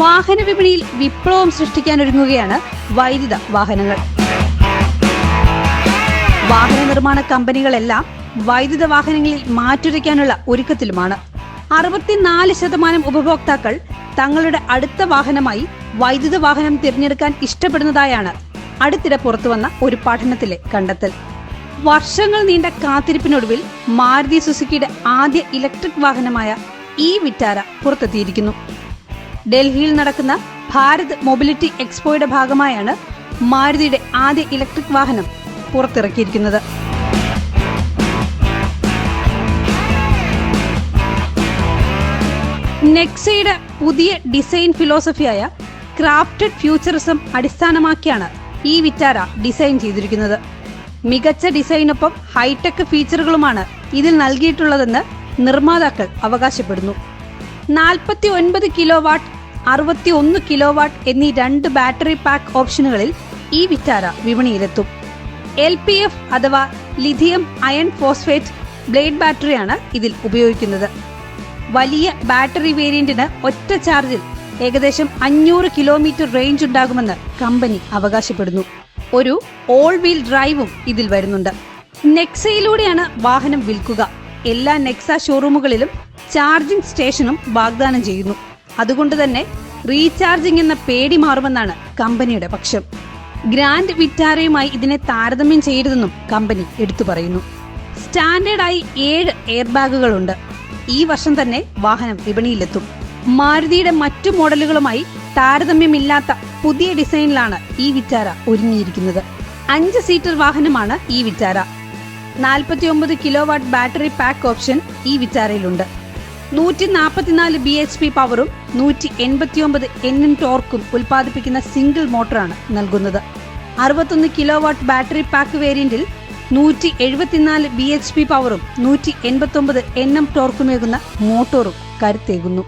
വാഹന വിപണിയിൽ വിപ്ലവം സൃഷ്ടിക്കാനൊരുങ്ങുകയാണ് വൈദ്യുത വാഹനങ്ങൾ. വാഹന നിർമ്മാണ കമ്പനികളെല്ലാം വൈദ്യുത വാഹനങ്ങളിൽ മാറ്റുരയ്ക്കാനുള്ള ഒരുക്കത്തിലുമാണ്. 64% ഉപഭോക്താക്കൾ തങ്ങളുടെ അടുത്ത വാഹനമായി വൈദ്യുത വാഹനം തിരഞ്ഞെടുക്കാൻ ഇഷ്ടപ്പെടുന്നതായാണ് അടുത്തിടെ പുറത്തുവന്ന ഒരു പഠനത്തിലെ കണ്ടെത്തൽ. വർഷങ്ങൾ നീണ്ട കാത്തിരിപ്പിനൊടുവിൽ മാരുതി സുസുക്കിയുടെ ആദ്യ ഇലക്ട്രിക് വാഹനമായ ഈ വിറ്റാര പുറത്തെത്തിയിരിക്കുന്നു. ഡൽഹിയിൽ നടക്കുന്ന ഭാരത് മൊബിലിറ്റി എക്സ്പോയുടെ ഭാഗമായാണ് മാരുതിയുടെ ആദ്യ ഇലക്ട്രിക് വാഹനം പുറത്തിറക്കിയിരിക്കുന്നത്. നെക്സയുടെ പുതിയ ഡിസൈൻ ഫിലോസഫിയായ ക്രാഫ്റ്റഡ് ഫ്യൂച്ചറിസം അടിസ്ഥാനമാക്കിയാണ് ഈ വിറ്റാര ഡിസൈൻ ചെയ്തിരിക്കുന്നത്. മികച്ച ഡിസൈനൊപ്പം ഹൈടെക് ഫീച്ചറുകളുമാണ് ഇതിൽ നൽകിയിട്ടുള്ളതെന്ന് നിർമ്മാതാക്കൾ അവകാശപ്പെടുന്നു. 49 കിലോവാട്ട്, 61 കിലോവാട്ട് എന്നീ 2 ബാറ്ററി പാക്ക് ഓപ്ഷനുകളിൽ ഈ വിറ്റാര വിപണിയിലെത്തും. LPF അഥവാ ലിഥിയം അയൺ ഫോസ്ഫേറ്റ് ബ്ലേഡ് ബാറ്ററിയാണ് ഇതിൽ ഉപയോഗിക്കുന്നത്. വലിയ ബാറ്ററി വേരിയന്റിന് ഒറ്റ ചാർജിൽ ഏകദേശം 500 കിലോമീറ്റർ റേഞ്ച് ഉണ്ടാകുമെന്ന് കമ്പനി അവകാശപ്പെടുന്നു. ഒരു ഓൾ വീൽ ഡ്രൈവും ഇതിൽ വരുന്നുണ്ട്. നെക്സയിലൂടെയാണ് വാഹനം വിൽക്കുക. എല്ലാ നെക്സ ഷോറൂമുകളിലും ചാർജിംഗ് സ്റ്റേഷനും വാഗ്ദാനം ചെയ്യുന്നു. അതുകൊണ്ട് തന്നെ റീചാർജിംഗ് എന്ന പേടി മാറുമെന്നാണ് കമ്പനിയുടെ പക്ഷം. ഗ്രാൻഡ് വിറ്റാരയുമായി ഇതിനെ താരതമ്യം ചെയ്യരുതെന്നും കമ്പനി എടുത്തു പറയുന്നു. സ്റ്റാൻഡേർഡായി 7 എയർ ബാഗുകളുണ്ട്. ഈ വർഷം തന്നെ വാഹനം വിപണിയിലെത്തും. മാരുതിയുടെ മറ്റു മോഡലുകളുമായി താരതമ്യമില്ലാത്ത പുതിയ ഡിസൈനിലാണ് ഈ വിറ്റാര ഒരുങ്ങിയിരിക്കുന്നത്. 5 സീറ്റർ വാഹനമാണ് ഈ Vitara. 49 kilowatt battery pack option ഈ വിറ്റാരയിലുണ്ട്. 144 BHP പവറും 189 Nm ടോർക്കും ഉൽപ്പാദിപ്പിക്കുന്ന സിംഗിൾ മോട്ടറാണ് നൽകുന്നത്. 61 കിലോവാട്ട് ബാറ്ററി പാക്ക് വേരിയന്റിൽ 174 BHP പവറും 189 Nm ടോർക്കുമേകുന്ന മോട്ടോറും കരുത്തേകുന്നു.